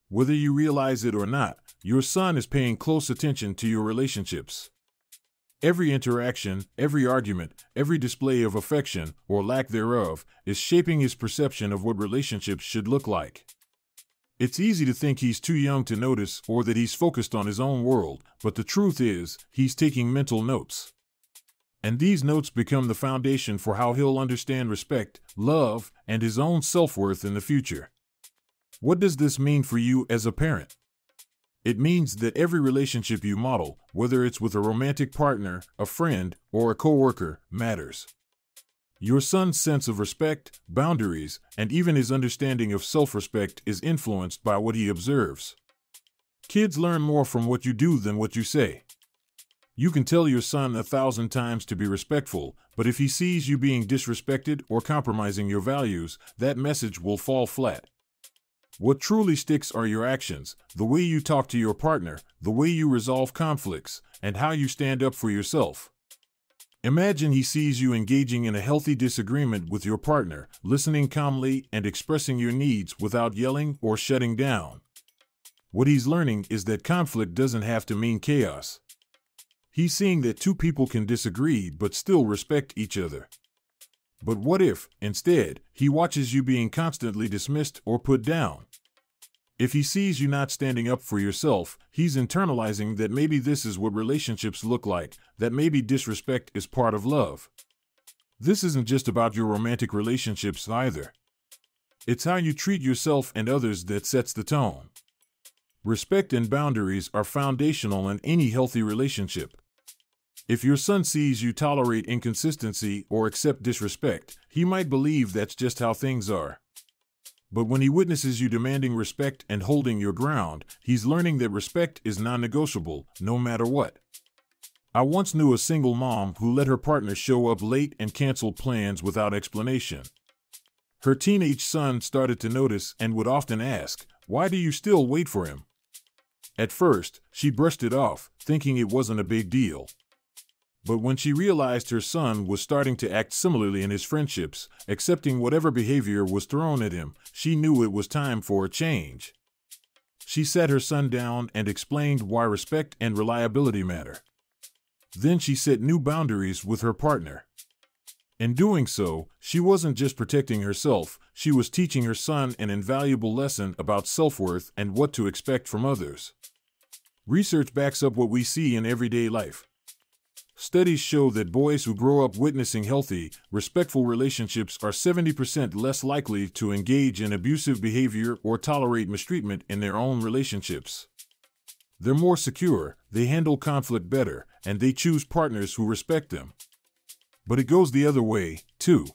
Whether you realize it or not, your son is paying close attention to your relationships. Every interaction, every argument, every display of affection, or lack thereof, is shaping his perception of what relationships should look like. It's easy to think he's too young to notice or that he's focused on his own world, but the truth is, he's taking mental notes. And these notes become the foundation for how he'll understand respect, love, and his own self-worth in the future. What does this mean for you as a parent? It means that every relationship you model, whether it's with a romantic partner, a friend, or a coworker, matters. Your son's sense of respect, boundaries, and even his understanding of self-respect is influenced by what he observes. Kids learn more from what you do than what you say. You can tell your son 1,000 times to be respectful, but if he sees you being disrespected or compromising your values, that message will fall flat. What truly sticks are your actions, the way you talk to your partner, the way you resolve conflicts, and how you stand up for yourself. Imagine he sees you engaging in a healthy disagreement with your partner, listening calmly and expressing your needs without yelling or shutting down. What he's learning is that conflict doesn't have to mean chaos. He's seeing that two people can disagree but still respect each other. But what if, instead, he watches you being constantly dismissed or put down? If he sees you not standing up for yourself, he's internalizing that maybe this is what relationships look like, that maybe disrespect is part of love. This isn't just about your romantic relationships either. It's how you treat yourself and others that sets the tone. Respect and boundaries are foundational in any healthy relationship. If your son sees you tolerate inconsistency or accept disrespect, he might believe that's just how things are. But when he witnesses you demanding respect and holding your ground, he's learning that respect is non-negotiable, no matter what. I once knew a single mom who let her partner show up late and canceled plans without explanation. Her teenage son started to notice and would often ask, "Why do you still wait for him?" At first, she brushed it off, thinking it wasn't a big deal. But when she realized her son was starting to act similarly in his friendships, accepting whatever behavior was thrown at him, she knew it was time for a change. She sat her son down and explained why respect and reliability matter. Then she set new boundaries with her partner. In doing so, she wasn't just protecting herself, she was teaching her son an invaluable lesson about self-worth and what to expect from others. Research backs up what we see in everyday life. Studies show that boys who grow up witnessing healthy, respectful relationships are 70% less likely to engage in abusive behavior or tolerate mistreatment in their own relationships. They're more secure, they handle conflict better, and they choose partners who respect them. But it goes the other way, too.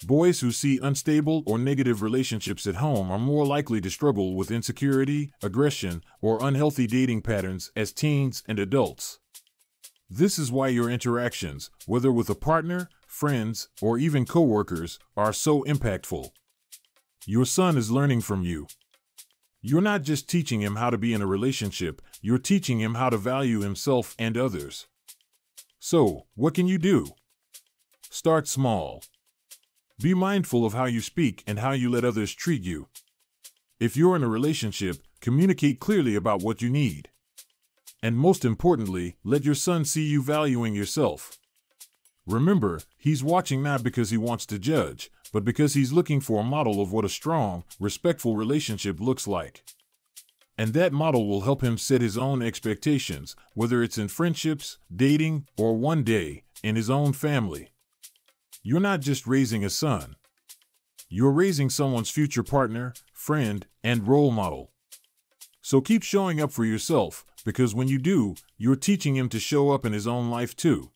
Boys who see unstable or negative relationships at home are more likely to struggle with insecurity, aggression, or unhealthy dating patterns as teens and adults. This is why your interactions, whether with a partner, friends, or even coworkers, are so impactful. Your son is learning from you. You're not just teaching him how to be in a relationship, you're teaching him how to value himself and others. So, what can you do? Start small. Be mindful of how you speak and how you let others treat you. If you're in a relationship, communicate clearly about what you need. And most importantly, let your son see you valuing yourself. Remember, he's watching not because he wants to judge, but because he's looking for a model of what a strong, respectful relationship looks like. And that model will help him set his own expectations, whether it's in friendships, dating, or one day, in his own family. You're not just raising a son. You're raising someone's future partner, friend, and role model. So keep showing up for yourself, because when you do, you're teaching him to show up in his own life too.